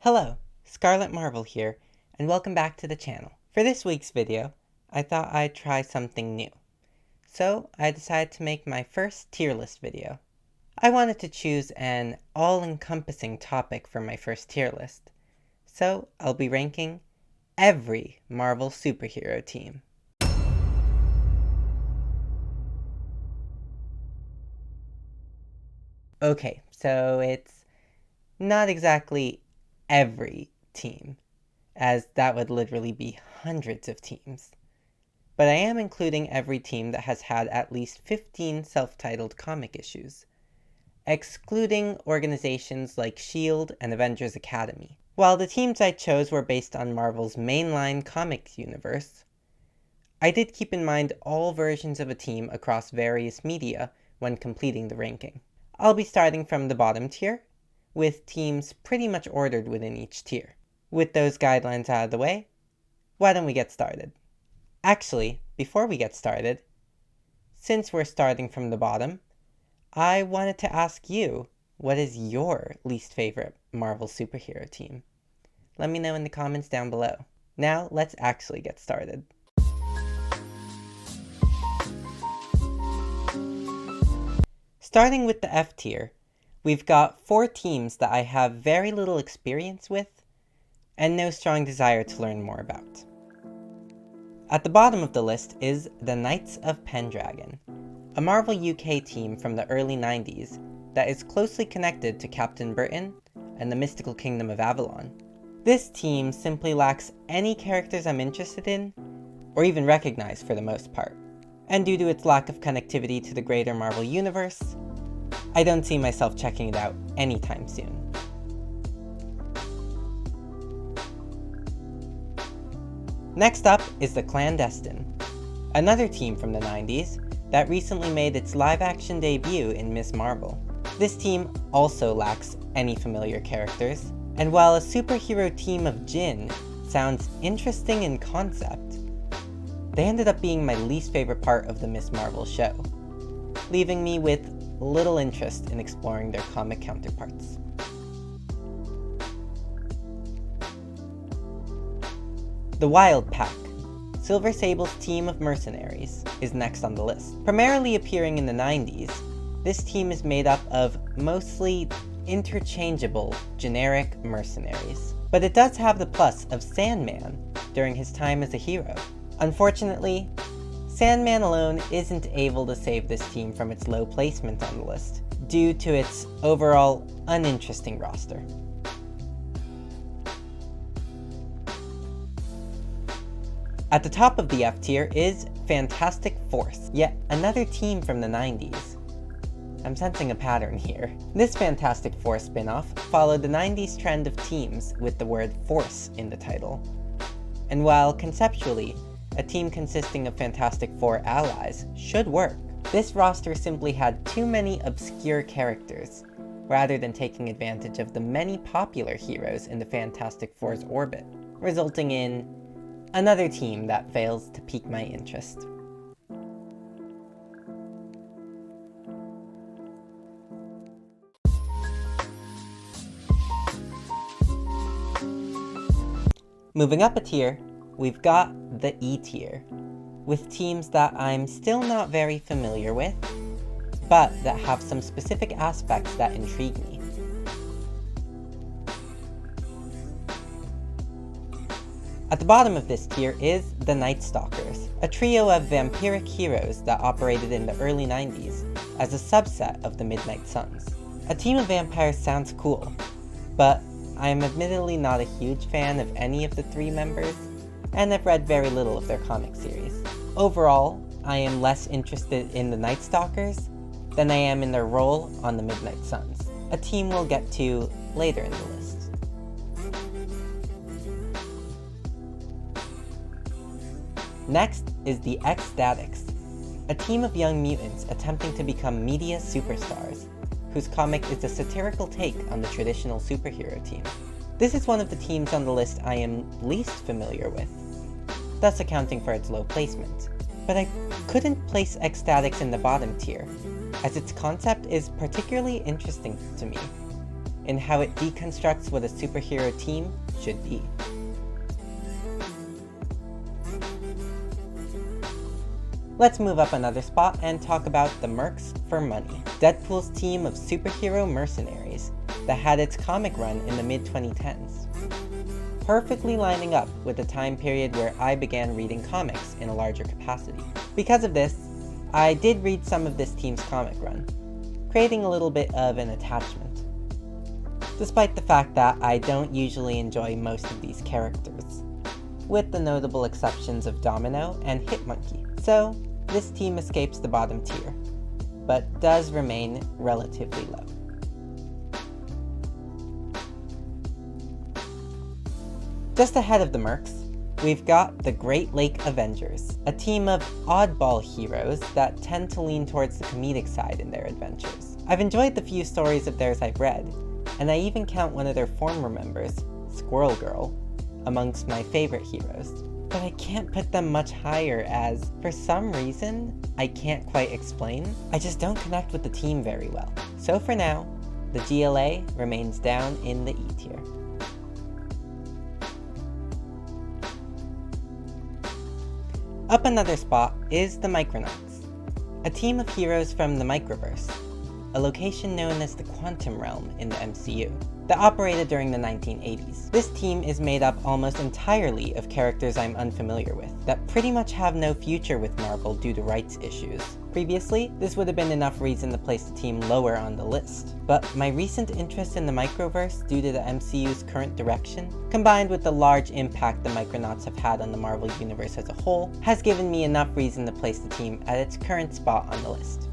Hello, Scarlet Marvel here, and welcome back to the channel. For this week's video, I thought I'd try something new. So I decided to make my first tier list video. I wanted to choose an all-encompassing topic for my first tier list. So I'll be ranking every Marvel superhero team. Okay, so it's not exactly every team, as that would literally be hundreds of teams. But I am including every team that has had at least 15 self-titled comic issues, excluding organizations like S.H.I.E.L.D. and Avengers Academy. While the teams I chose were based on Marvel's mainline comics universe, I did keep in mind all versions of a team across various media when completing the ranking. I'll be starting from the bottom tier, with teams pretty much ordered within each tier. With those guidelines out of the way, why don't we get started? Actually, before we get started, since we're starting from the bottom, I wanted to ask you, what is your least favorite Marvel superhero team? Let me know in the comments down below. Now, let's actually get started. Starting with the F tier, we've got 4 teams that I have very little experience with and no strong desire to learn more about. At the bottom of the list is the Knights of Pendragon, a Marvel UK team from the early 90s that is closely connected to Captain Britain and the mystical kingdom of Avalon. This team simply lacks any characters I'm interested in, or even recognize for the most part. And due to its lack of connectivity to the greater Marvel universe, I don't see myself checking it out anytime soon. Next up is the Clandestine, another team from the 90s that recently made its live-action debut in Ms. Marvel. This team also lacks any familiar characters, and while a superhero team of Jinn sounds interesting in concept, they ended up being my least favorite part of the Ms. Marvel show, leaving me with little interest in exploring their comic counterparts. The Wild Pack, Silver Sable's team of mercenaries, is next on the list. Primarily appearing in the 90s, this team is made up of mostly interchangeable, generic mercenaries. But it does have the plus of Sandman during his time as a hero. Unfortunately, Sandman alone isn't able to save this team from its low placement on the list, due to its overall uninteresting roster. At the top of the F tier is Fantastic Force, yet another team from the 90s. I'm sensing a pattern here. This Fantastic Four spin-off followed the 90s trend of teams with the word Force in the title. And while conceptually, a team consisting of Fantastic Four allies should work, this roster simply had too many obscure characters, rather than taking advantage of the many popular heroes in the Fantastic Four's orbit, resulting in another team that fails to pique my interest. Moving up a tier, we've got the E tier, with teams that I'm still not very familiar with, but that have some specific aspects that intrigue me. At the bottom of this tier is the Night Stalkers, a trio of vampiric heroes that operated in the early 90s as a subset of the Midnight Suns. A team of vampires sounds cool, but I am admittedly not a huge fan of any of the 3 members, and I've read very little of their comic series. Overall, I am less interested in the Night Stalkers than I am in their role on the Midnight Suns, a team we'll get to later in the list. Next is the X-Statix, a team of young mutants attempting to become media superstars, whose comic is a satirical take on the traditional superhero team. This is one of the teams on the list I am least familiar with, thus accounting for its low placement. But I couldn't place X-Statix in the bottom tier, as its concept is particularly interesting to me, in how it deconstructs what a superhero team should be. Let's move up another spot and talk about the Mercs for Money, Deadpool's team of superhero mercenaries that had its comic run in the mid-2010s. Perfectly lining up with the time period where I began reading comics in a larger capacity. Because of this, I did read some of this team's comic run, creating a little bit of an attachment, despite the fact that I don't usually enjoy most of these characters, with the notable exceptions of Domino and Hitmonkey. So, this team escapes the bottom tier, but does remain relatively low. Just ahead of the Mercs, we've got the Great Lake Avengers, a team of oddball heroes that tend to lean towards the comedic side in their adventures. I've enjoyed the few stories of theirs I've read, and I even count one of their former members, Squirrel Girl, amongst my favorite heroes. But I can't put them much higher as, for some reason, I can't quite explain, I just don't connect with the team very well. So for now, the GLA remains down in the E tier. Up another spot is the Micronauts, a team of heroes from the Microverse, a location known as the Quantum Realm in the MCU, that operated during the 1980s. This team is made up almost entirely of characters I'm unfamiliar with, that pretty much have no future with Marvel due to rights issues. Previously, this would have been enough reason to place the team lower on the list, but my recent interest in the Microverse due to the MCU's current direction, combined with the large impact the Micronauts have had on the Marvel Universe as a whole, has given me enough reason to place the team at its current spot on the list.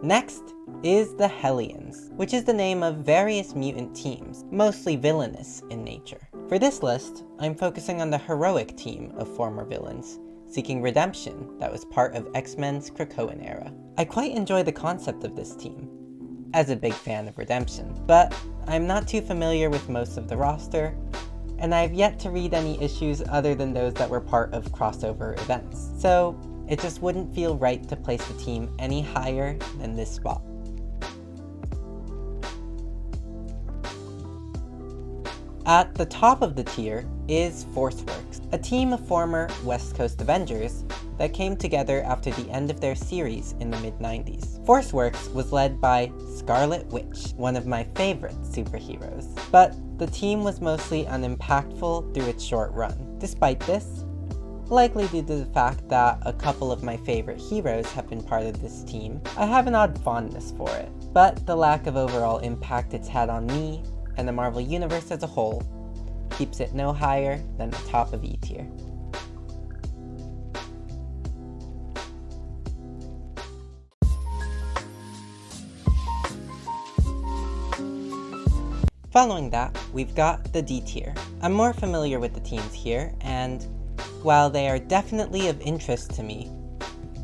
Next is the Hellions, which is the name of various mutant teams, mostly villainous in nature. For this list, I'm focusing on the heroic team of former villains, seeking redemption that was part of X-Men's Krakoan era. I quite enjoy the concept of this team, as a big fan of redemption, but I'm not too familiar with most of the roster, and I've yet to read any issues other than those that were part of crossover events, so it just wouldn't feel right to place the team any higher than this spot. At the top of the tier is ForceWorks, a team of former West Coast Avengers that came together after the end of their series in the mid-90s. ForceWorks was led by Scarlet Witch, one of my favorite superheroes, but the team was mostly unimpactful through its short run. Despite this, likely due to the fact that a couple of my favorite heroes have been part of this team, I have an odd fondness for it, but the lack of overall impact it's had on me and the Marvel Universe as a whole keeps it no higher than the top of E tier. Following that, we've got the D tier. I'm more familiar with the teams here, and while they are definitely of interest to me,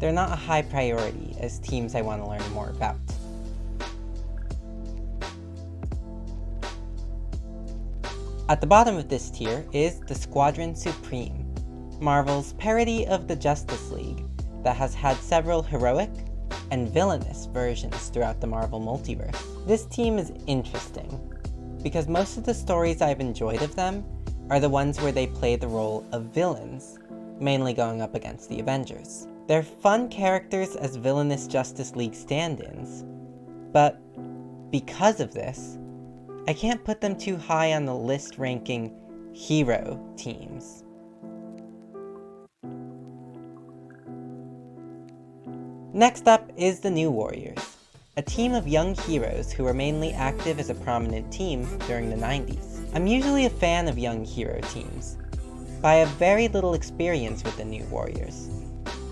they're not a high priority as teams I want to learn more about. At the bottom of this tier is the Squadron Supreme, Marvel's parody of the Justice League that has had several heroic and villainous versions throughout the Marvel multiverse. This team is interesting because most of the stories I've enjoyed of them are the ones where they play the role of villains, mainly going up against the Avengers. They're fun characters as villainous Justice League stand-ins, but because of this, I can't put them too high on the list ranking hero teams. Next up is the New Warriors, a team of young heroes who were mainly active as a prominent team during the 90s. I'm usually a fan of young hero teams, but I have very little experience with the New Warriors,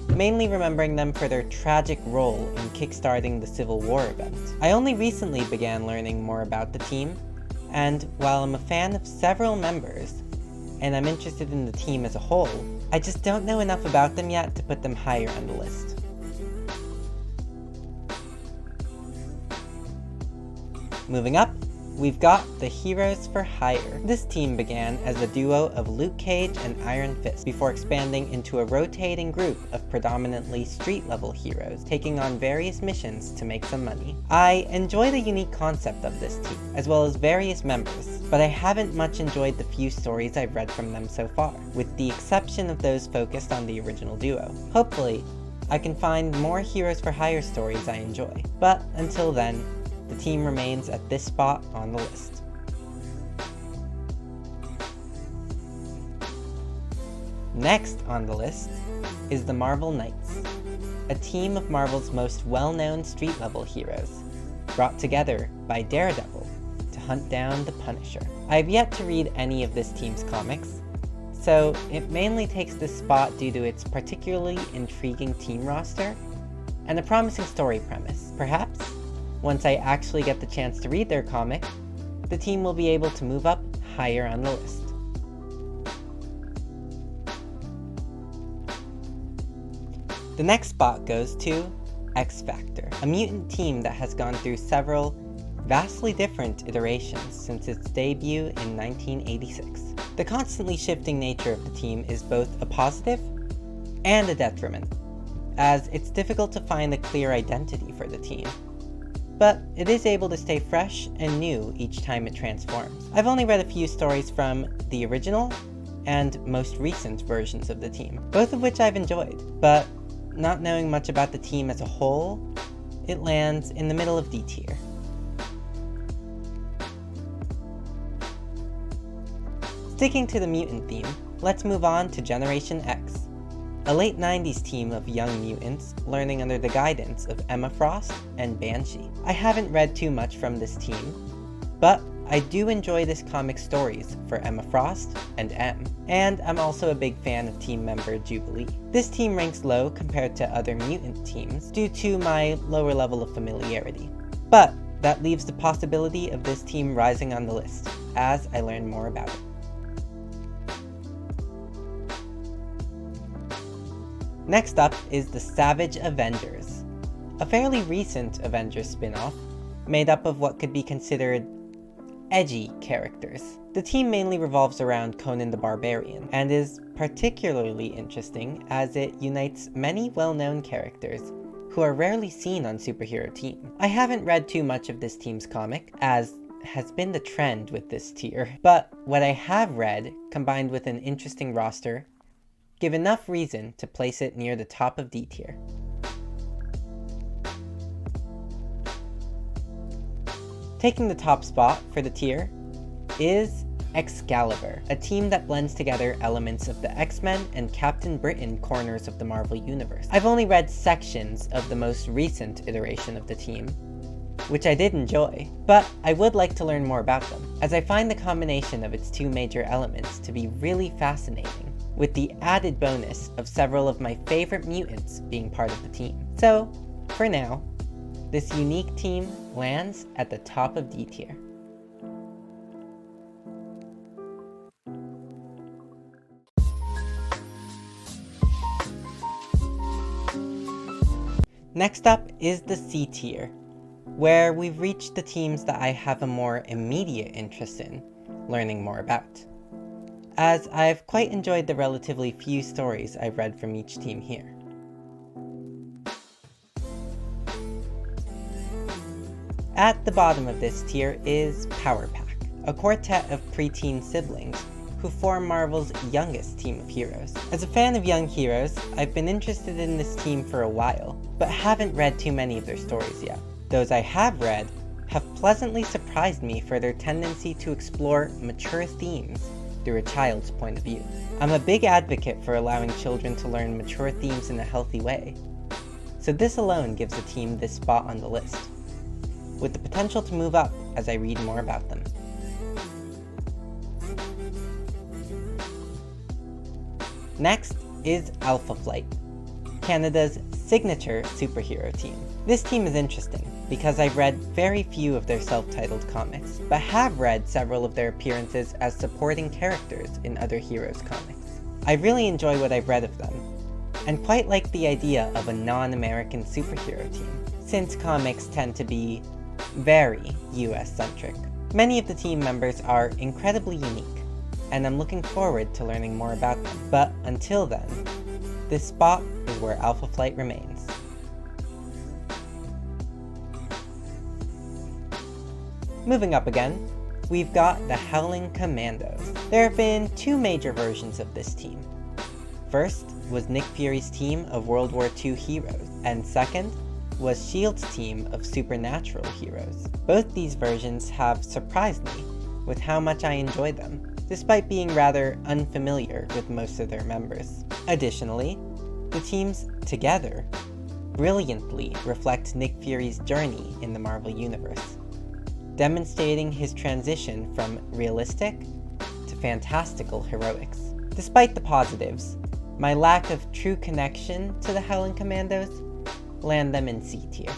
mainly remembering them for their tragic role in kickstarting the Civil War event. I only recently began learning more about the team, and while I'm a fan of several members, and I'm interested in the team as a whole, I just don't know enough about them yet to put them higher on the list. Moving up, we've got the Heroes for Hire. This team began as a duo of Luke Cage and Iron Fist before expanding into a rotating group of predominantly street-level heroes, taking on various missions to make some money. I enjoy the unique concept of this team, as well as various members, but I haven't much enjoyed the few stories I've read from them so far, with the exception of those focused on the original duo. Hopefully, I can find more Heroes for Hire stories I enjoy, but until then, the team remains at this spot on the list. Next on the list is the Marvel Knights, a team of Marvel's most well-known street-level heroes, brought together by Daredevil to hunt down the Punisher. I have yet to read any of this team's comics, so it mainly takes this spot due to its particularly intriguing team roster and a promising story premise. Perhaps, once I actually get the chance to read their comic, the team will be able to move up higher on the list. The next spot goes to X-Factor, a mutant team that has gone through several vastly different iterations since its debut in 1986. The constantly shifting nature of the team is both a positive and a detriment, as it's difficult to find a clear identity for the team. But it is able to stay fresh and new each time it transforms. I've only read a few stories from the original and most recent versions of the team, both of which I've enjoyed, but not knowing much about the team as a whole, it lands in the middle of D tier. Sticking to the mutant theme, let's move on to Generation X, a late 90s team of young mutants learning under the guidance of Emma Frost and Banshee. I haven't read too much from this team, but I do enjoy this comic's stories for Emma Frost and M, and I'm also a big fan of team member Jubilee. This team ranks low compared to other mutant teams due to my lower level of familiarity, but that leaves the possibility of this team rising on the list as I learn more about it. Next up is the Savage Avengers, a fairly recent Avengers spin-off made up of what could be considered edgy characters. The team mainly revolves around Conan the Barbarian, and is particularly interesting as it unites many well-known characters who are rarely seen on superhero teams. I haven't read too much of this team's comic, as has been the trend with this tier, but what I have read, combined with an interesting roster, give enough reason to place it near the top of D tier. Taking the top spot for the tier is Excalibur, a team that blends together elements of the X-Men and Captain Britain corners of the Marvel Universe. I've only read sections of the most recent iteration of the team, which I did enjoy, but I would like to learn more about them, as I find the combination of its two major elements to be really fascinating, with the added bonus of several of my favorite mutants being part of the team. So, for now, this unique team lands at the top of D tier. Next up is the C tier, where we've reached the teams that I have a more immediate interest in learning more about, as I've quite enjoyed the relatively few stories I've read from each team here. At the bottom of this tier is Power Pack, a quartet of preteen siblings who form Marvel's youngest team of heroes. As a fan of young heroes, I've been interested in this team for a while, but haven't read too many of their stories yet. Those I have read have pleasantly surprised me for their tendency to explore mature themes through a child's point of view. I'm a big advocate for allowing children to learn mature themes in a healthy way, so this alone gives the team this spot on the list, with the potential to move up as I read more about them. Next is Alpha Flight, Canada's signature superhero team. This team is interesting because I've read very few of their self-titled comics, but have read several of their appearances as supporting characters in other heroes' comics. I really enjoy what I've read of them, and quite like the idea of a non-American superhero team, since comics tend to be very US-centric. Many of the team members are incredibly unique, and I'm looking forward to learning more about them. But until then, this spot is where Alpha Flight remains. Moving up again, we've got the Howling Commandos. There have been two major versions of this team. First was Nick Fury's team of World War II heroes, and second was S.H.I.E.L.D's team of supernatural heroes. Both these versions have surprised me with how much I enjoy them, despite being rather unfamiliar with most of their members. Additionally, the teams together brilliantly reflect Nick Fury's journey in the Marvel Universe, demonstrating his transition from realistic to fantastical heroics. Despite the positives, my lack of true connection to the Howling Commandos land them in C tier.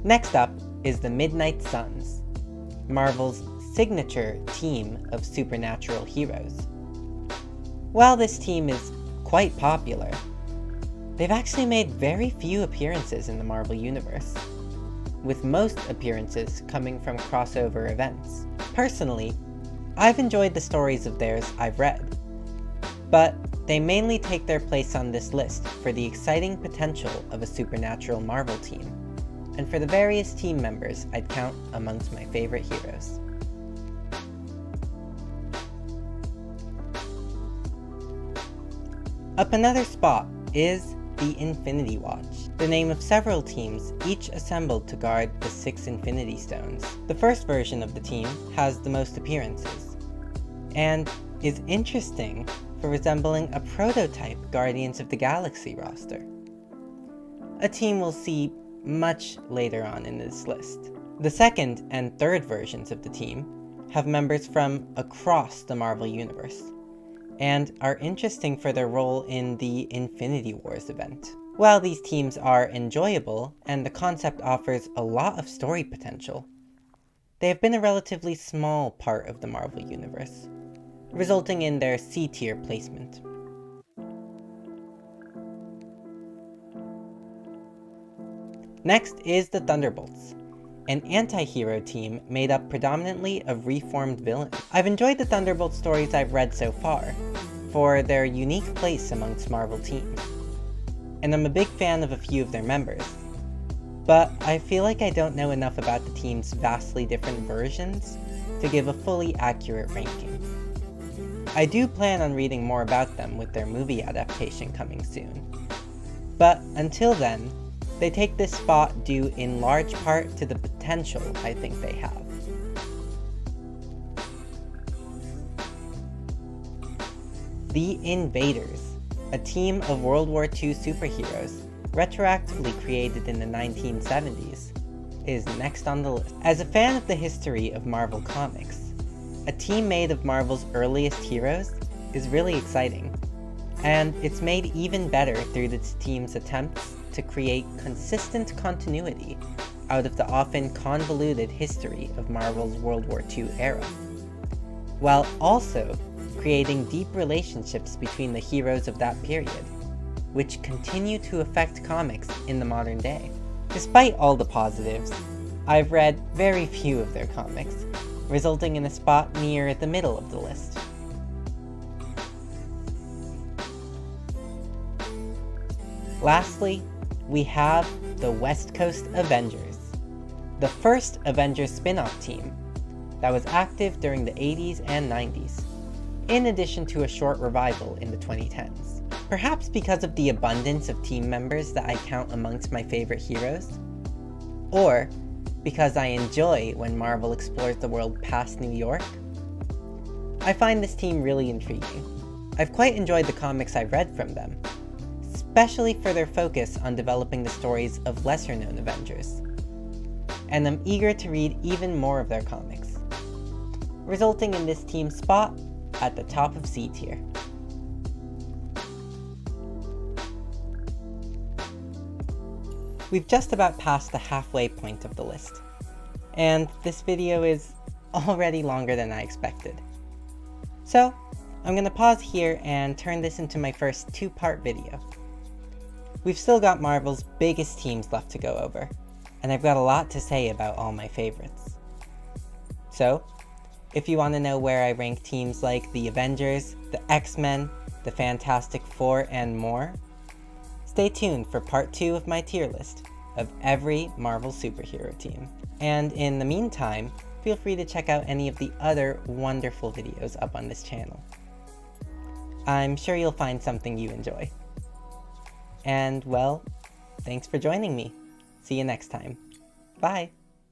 Next up is the Midnight Suns, Marvel's signature team of supernatural heroes. While this team is quite popular, they've actually made very few appearances in the Marvel Universe, with most appearances coming from crossover events. Personally, I've enjoyed the stories of theirs I've read, but they mainly take their place on this list for the exciting potential of a supernatural Marvel team, and for the various team members I'd count amongst my favorite heroes. Up another spot is the Infinity Watch, the name of several teams each assembled to guard the 6 Infinity Stones. The first version of the team has the most appearances, and is interesting for resembling a prototype Guardians of the Galaxy roster, a team we'll see much later on in this list. The second and third versions of the team have members from across the Marvel Universe, and are interesting for their role in the Infinity Wars event. While these teams are enjoyable and the concept offers a lot of story potential, they have been a relatively small part of the Marvel Universe, resulting in their C tier placement. Next is the Thunderbolts, an anti-hero team made up predominantly of reformed villains. I've enjoyed the Thunderbolts stories I've read so far, for their unique place amongst Marvel teams, and I'm a big fan of a few of their members, but I feel like I don't know enough about the team's vastly different versions to give a fully accurate ranking. I do plan on reading more about them with their movie adaptation coming soon, but until then, they take this spot due in large part to the potential I think they have. The Invaders, a team of World War II superheroes retroactively created in the 1970s, is next on the list. As a fan of the history of Marvel Comics, a team made of Marvel's earliest heroes is really exciting, and it's made even better through this team's attempts to create consistent continuity out of the often convoluted history of Marvel's World War II era, while also creating deep relationships between the heroes of that period, which continue to affect comics in the modern day. Despite all the positives, I've read very few of their comics, resulting in a spot near the middle of the list. Lastly, we have the West Coast Avengers, the first Avengers spin-off team that was active during the 80s and 90s, in addition to a short revival in the 2010s. Perhaps because of the abundance of team members that I count amongst my favorite heroes, or because I enjoy when Marvel explores the world past New York, I find this team really intriguing. I've quite enjoyed the comics I've read from them, especially for their focus on developing the stories of lesser-known Avengers, and I'm eager to read even more of their comics, resulting in this team's spot at the top of C tier. We've just about passed the halfway point of the list, and this video is already longer than I expected. So, I'm going to pause here and turn this into my first two-part video. we've still got Marvel's biggest teams left to go over, and I've got a lot to say about all my favorites. So, if you want to know where I rank teams like the Avengers, the X-Men, the Fantastic Four, and more, stay tuned for part 2 of my tier list of every Marvel superhero team. And in the meantime, feel free to check out any of the other wonderful videos up on this channel. I'm sure you'll find something you enjoy. And well, thanks for joining me. See you next time. Bye!